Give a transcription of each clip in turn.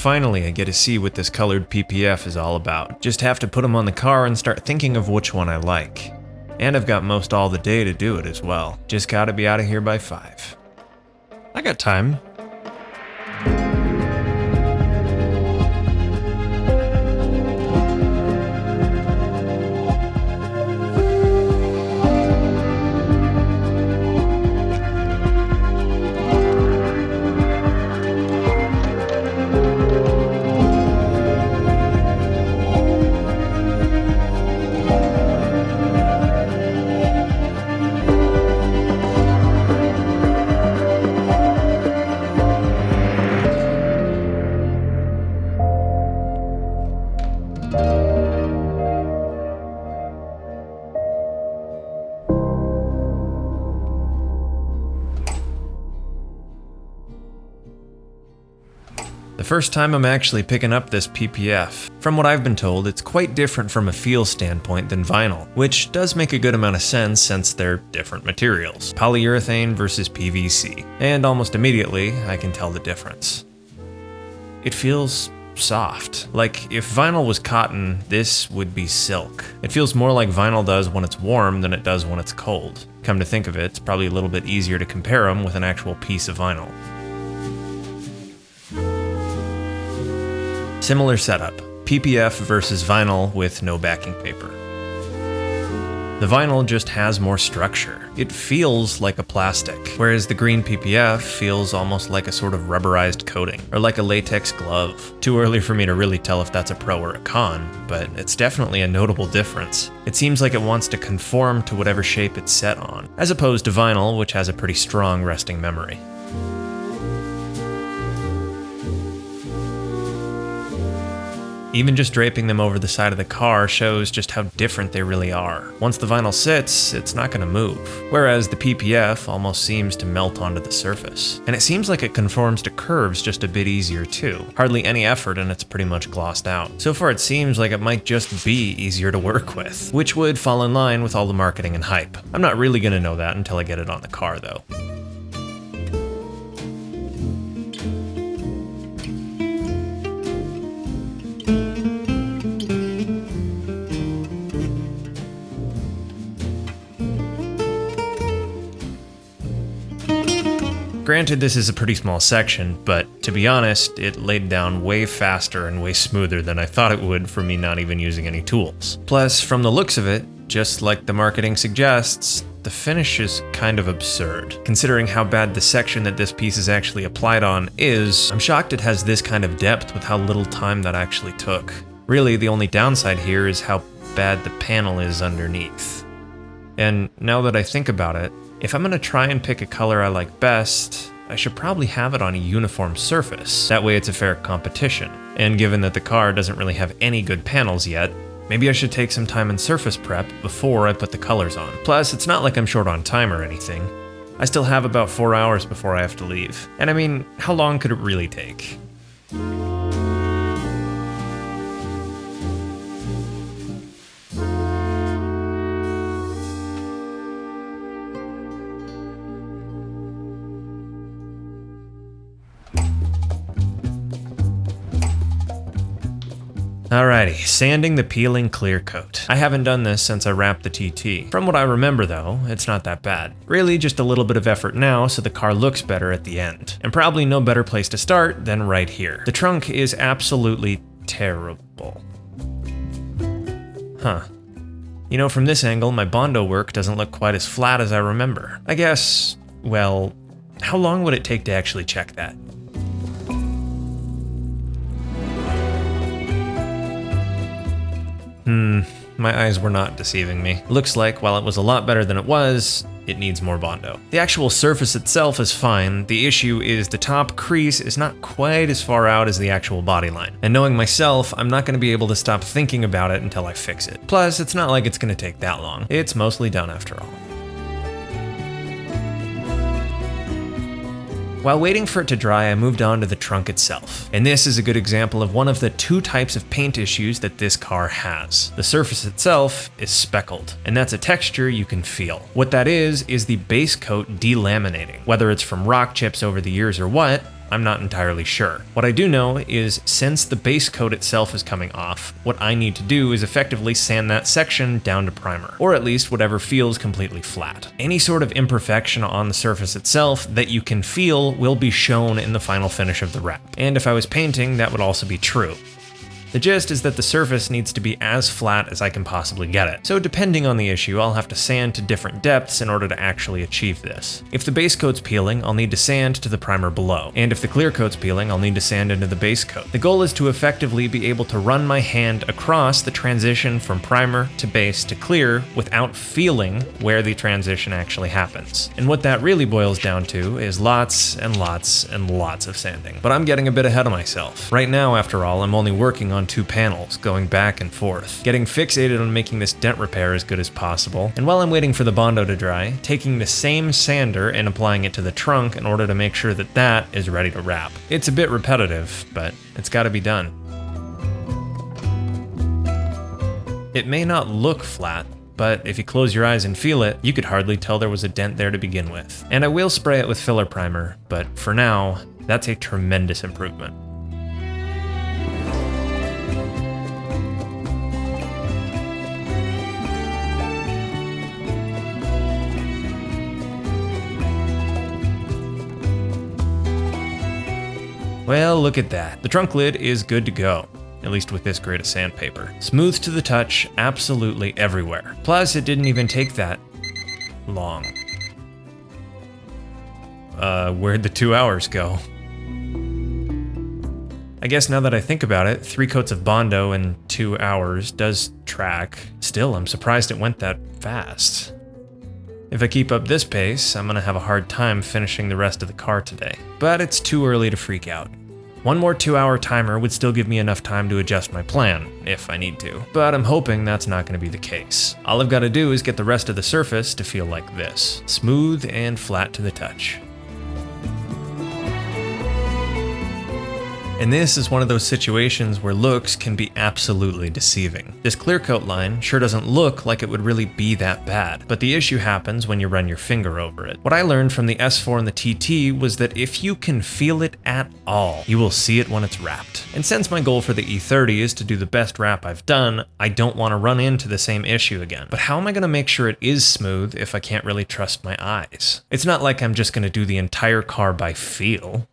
Finally, I get to see what this colored PPF is all about. Just have to put them on the car and start thinking of which one I like. And I've got most all the day to do it as well. Just gotta be out of here by 5. I got time. The first time I'm actually picking up this PPF. From what I've been told, it's quite different from a feel standpoint than vinyl, which does make a good amount of sense since they're different materials. Polyurethane versus PVC. And almost immediately, I can tell the difference. It feels soft. Like if vinyl was cotton, this would be silk. It feels more like vinyl does when it's warm than it does when it's cold. Come to think of it, it's probably a little bit easier to compare them with an actual piece of vinyl. Similar setup, PPF versus vinyl with no backing paper. The vinyl just has more structure. It feels like a plastic, whereas the green PPF feels almost like a sort of rubberized coating, or like a latex glove. Too early for me to really tell if that's a pro or a con, but it's definitely a notable difference. It seems like it wants to conform to whatever shape it's set on, as opposed to vinyl, which has a pretty strong resting memory. Even just draping them over the side of the car shows just how different they really are. Once the vinyl sits, it's not going to move, whereas the PPF almost seems to melt onto the surface. And it seems like it conforms to curves just a bit easier too. Hardly any effort and it's pretty much glossed out. So far it seems like it might just be easier to work with, which would fall in line with all the marketing and hype. I'm not really going to know that until I get it on the car though. Granted, this is a pretty small section, but to be honest, it laid down way faster and way smoother than I thought it would for me not even using any tools. Plus, from the looks of it, just like the marketing suggests, the finish is kind of absurd. Considering how bad the section that this piece is actually applied on is, I'm shocked it has this kind of depth with how little time that actually took. Really, the only downside here is how bad the panel is underneath. And now that I think about it, if I'm gonna try and pick a color I like best, I should probably have it on a uniform surface. That way it's a fair competition. And given that the car doesn't really have any good panels yet, maybe I should take some time in surface prep before I put the colors on. Plus, it's not like I'm short on time or anything. I still have about 4 hours before I have to leave. And I mean, how long could it really take? Alrighty, sanding the peeling clear coat. I haven't done this since I wrapped the TT. From what I remember though, it's not that bad. Really just a little bit of effort now so the car looks better at the end. And probably no better place to start than right here. The trunk is absolutely terrible. Huh. You know, from this angle, my Bondo work doesn't look quite as flat as I remember. I guess, well, how long would it take to actually check that? My eyes were not deceiving me. Looks like while it was a lot better than it was, it needs more Bondo. The actual surface itself is fine. The issue is the top crease is not quite as far out as the actual body line. And knowing myself, I'm not going to be able to stop thinking about it until I fix it. Plus, it's not like it's going to take that long. It's mostly done after all. While waiting for it to dry, I moved on to the trunk itself. And this is a good example of one of the two types of paint issues that this car has. The surface itself is speckled, and that's a texture you can feel. What that is the base coat delaminating. Whether it's from rock chips over the years or what, I'm not entirely sure. What I do know is since the base coat itself is coming off, what I need to do is effectively sand that section down to primer, or at least whatever feels completely flat. Any sort of imperfection on the surface itself that you can feel will be shown in the final finish of the wrap. And if I was painting, that would also be true. The gist is that the surface needs to be as flat as I can possibly get it. So depending on the issue, I'll have to sand to different depths in order to actually achieve this. If the base coat's peeling, I'll need to sand to the primer below. And if the clear coat's peeling, I'll need to sand into the base coat. The goal is to effectively be able to run my hand across the transition from primer to base to clear without feeling where the transition actually happens. And what that really boils down to is lots and lots and lots of sanding. But I'm getting a bit ahead of myself. Right now, after all, I'm only working on 2 panels, going back and forth, getting fixated on making this dent repair as good as possible, and while I'm waiting for the Bondo to dry, taking the same sander and applying it to the trunk in order to make sure that that is ready to wrap. It's a bit repetitive, but it's gotta be done. It may not look flat, but if you close your eyes and feel it, you could hardly tell there was a dent there to begin with. And I will spray it with filler primer, but for now, that's a tremendous improvement. Well, look at that. The trunk lid is good to go, at least with this grade of sandpaper. Smooth to the touch, absolutely everywhere. Plus, it didn't even take that long. Where'd the 2 hours go? I guess now that I think about it, 3 coats of Bondo in 2 hours does track. Still, I'm surprised it went that fast. If I keep up this pace, I'm gonna have a hard time finishing the rest of the car today. But it's too early to freak out. One more 2-hour timer would still give me enough time to adjust my plan, if I need to. But I'm hoping that's not gonna be the case. All I've gotta do is get the rest of the surface to feel like this. Smooth and flat to the touch. And this is one of those situations where looks can be absolutely deceiving. This clear coat line sure doesn't look like it would really be that bad, but the issue happens when you run your finger over it. What I learned from the S4 and the TT was that if you can feel it at all, you will see it when it's wrapped. And since my goal for the E30 is to do the best wrap I've done, I don't want to run into the same issue again. But how am I going to make sure it is smooth if I can't really trust my eyes? It's not like I'm just going to do the entire car by feel.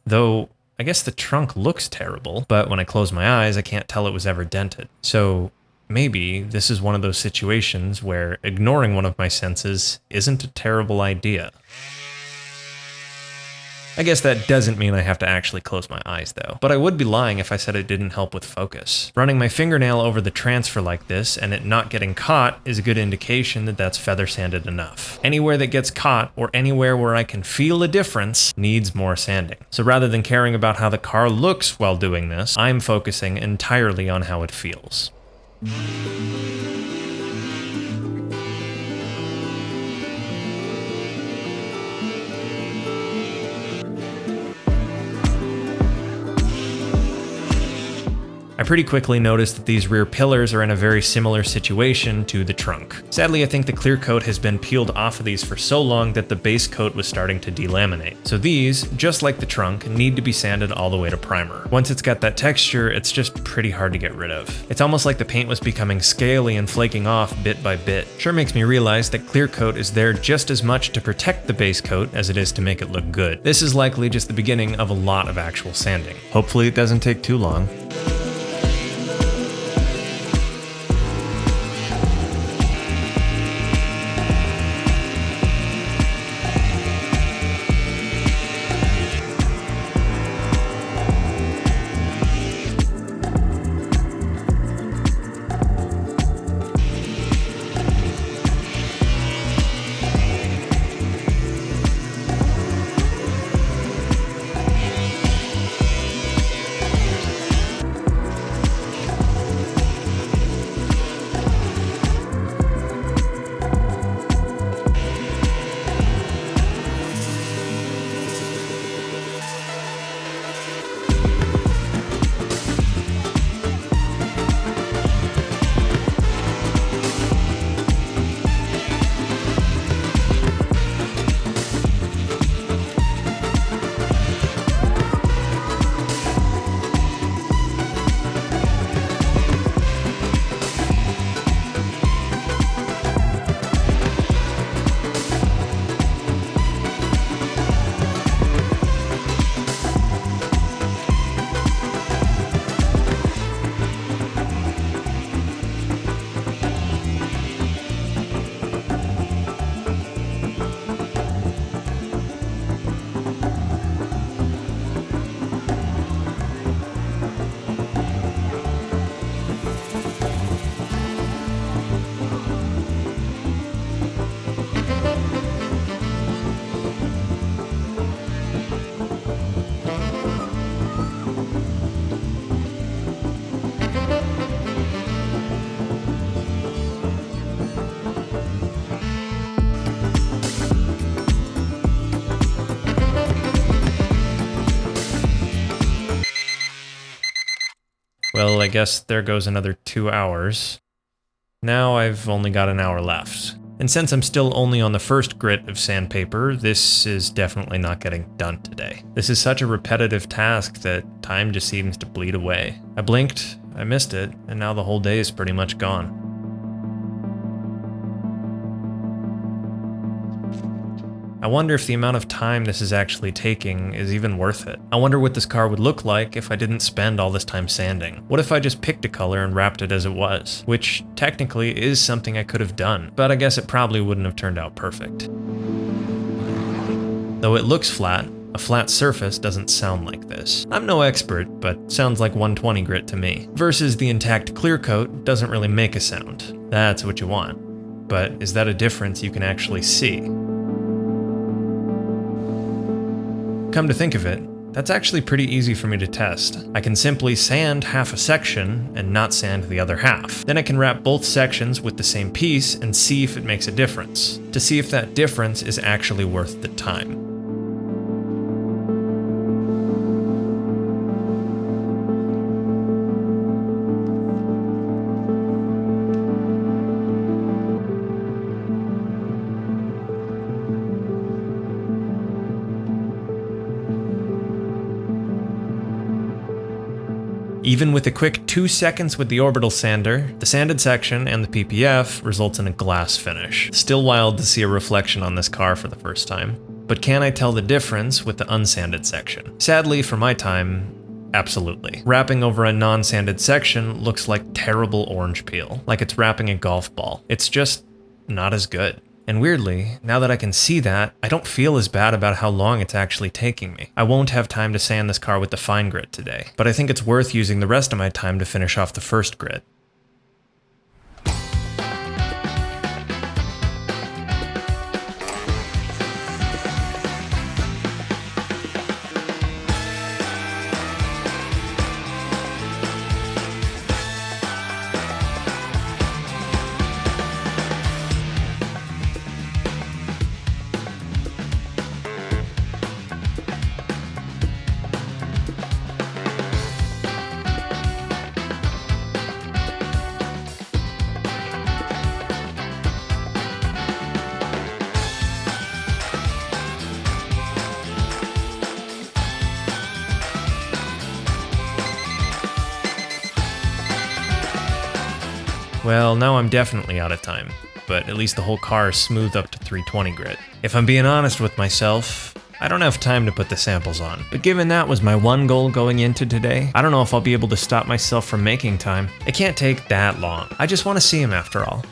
Though, I guess the trunk looks terrible, but when I close my eyes, I can't tell it was ever dented. So maybe this is one of those situations where ignoring one of my senses isn't a terrible idea. I guess that doesn't mean I have to actually close my eyes though, but I would be lying if I said it didn't help with focus. Running my fingernail over the transfer like this and it not getting caught is a good indication that that's feather sanded enough. Anywhere that gets caught or anywhere where I can feel a difference needs more sanding. So rather than caring about how the car looks while doing this, I'm focusing entirely on how it feels. I pretty quickly noticed that these rear pillars are in a very similar situation to the trunk. Sadly, I think the clear coat has been peeled off of these for so long that the base coat was starting to delaminate. So these, just like the trunk, need to be sanded all the way to primer. Once it's got that texture, it's just pretty hard to get rid of. It's almost like the paint was becoming scaly and flaking off bit by bit. Sure makes me realize that clear coat is there just as much to protect the base coat as it is to make it look good. This is likely just the beginning of a lot of actual sanding. Hopefully it doesn't take too long. I guess there goes another 2 hours. Now I've only got an hour left. And since I'm still only on the first grit of sandpaper, this is definitely not getting done today. This is such a repetitive task that time just seems to bleed away. I blinked, I missed it, and now the whole day is pretty much gone. I wonder if the amount of time this is actually taking is even worth it. I wonder what this car would look like if I didn't spend all this time sanding. What if I just picked a color and wrapped it as it was? Which technically is something I could have done, but I guess it probably wouldn't have turned out perfect. Though it looks flat, a flat surface doesn't sound like this. I'm no expert, but sounds like 120 grit to me. Versus the intact Clearcoat doesn't really make a sound. That's what you want. But is that a difference you can actually see? Come to think of it, that's actually pretty easy for me to test. I can simply sand half a section and not sand the other half. Then I can wrap both sections with the same piece and see if it makes a difference, to see if that difference is actually worth the time. Even with a quick 2 seconds with the orbital sander, the sanded section and the PPF results in a glass finish. Still wild to see a reflection on this car for the first time. But can I tell the difference with the unsanded section? Sadly, for my time, absolutely. Wrapping over a non-sanded section looks like terrible orange peel, like it's wrapping a golf ball. It's just not as good. And weirdly, now that I can see that, I don't feel as bad about how long it's actually taking me. I won't have time to sand this car with the fine grit today, but I think it's worth using the rest of my time to finish off the first grit. Well, now I'm definitely out of time, but at least the whole car is smoothed up to 320 grit. If I'm being honest with myself, I don't have time to put the samples on. But given that was my one goal going into today, I don't know if I'll be able to stop myself from making time. It can't take that long. I just want to see him after all.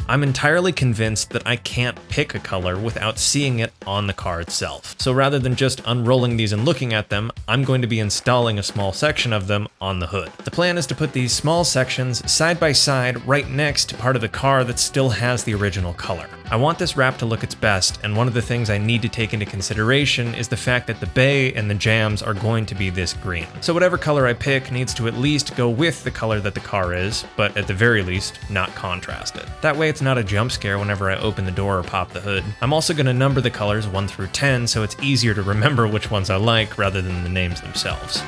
I'm entirely convinced that I can't pick a color without seeing it on the car itself. So rather than just unrolling these and looking at them, I'm going to be installing a small section of them on the hood. The plan is to put these small sections side by side right next to part of the car that still has the original color. I want this wrap to look its best, and one of the things I need to take into consideration is the fact that the bay and the jambs are going to be this green. So whatever color I pick needs to at least go with the color that the car is, but at the very least, not contrast it. That way it's not a jump scare whenever I open the door or pop the hood. I'm also going to number the colors 1 through 10 so it's easier to remember which ones I like rather than the names themselves.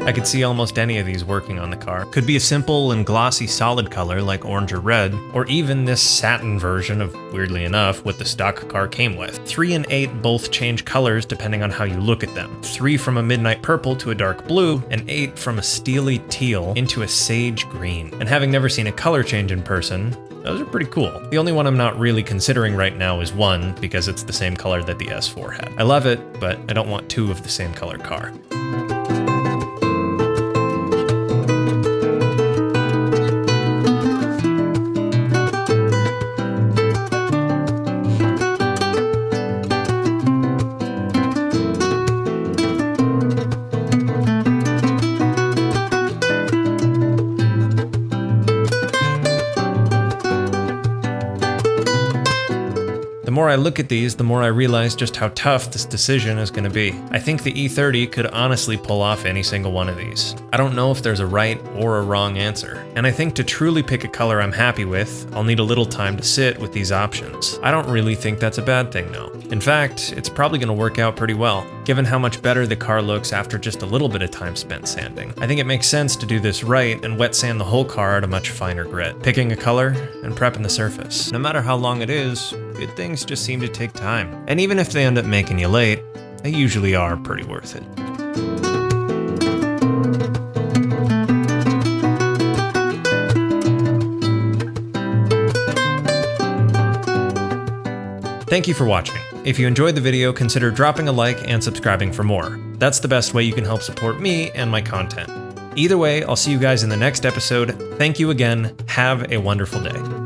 I could see almost any of these working on the car. Could be a simple and glossy solid color like orange or red, or even this satin version of, weirdly enough, what the stock car came with. 3 and 8 both change colors depending on how you look at them. 3 from a midnight purple to a dark blue, and 8 from a steely teal into a sage green. And having never seen a color change in person, those are pretty cool. The only one I'm not really considering right now is 1, because it's the same color that the S4 had. I love it, but I don't want 2 of the same color car. more I look at these, the more I realize just how tough this decision is going to be. I think the E30 could honestly pull off any single one of these. I don't know if there's a right or a wrong answer, and I think to truly pick a color I'm happy with, I'll need a little time to sit with these options. I don't really think that's a bad thing though. In fact, it's probably going to work out pretty well, given how much better the car looks after just a little bit of time spent sanding. I think it makes sense to do this right and wet sand the whole car at a much finer grit, picking a color and prepping the surface. No matter how long it is, good things just seem to take time. And even if they end up making you late, they usually are pretty worth it. Thank you for watching. If you enjoyed the video, consider dropping a like and subscribing for more. That's the best way you can help support me and my content. Either way, I'll see you guys in the next episode. Thank you again. Have a wonderful day.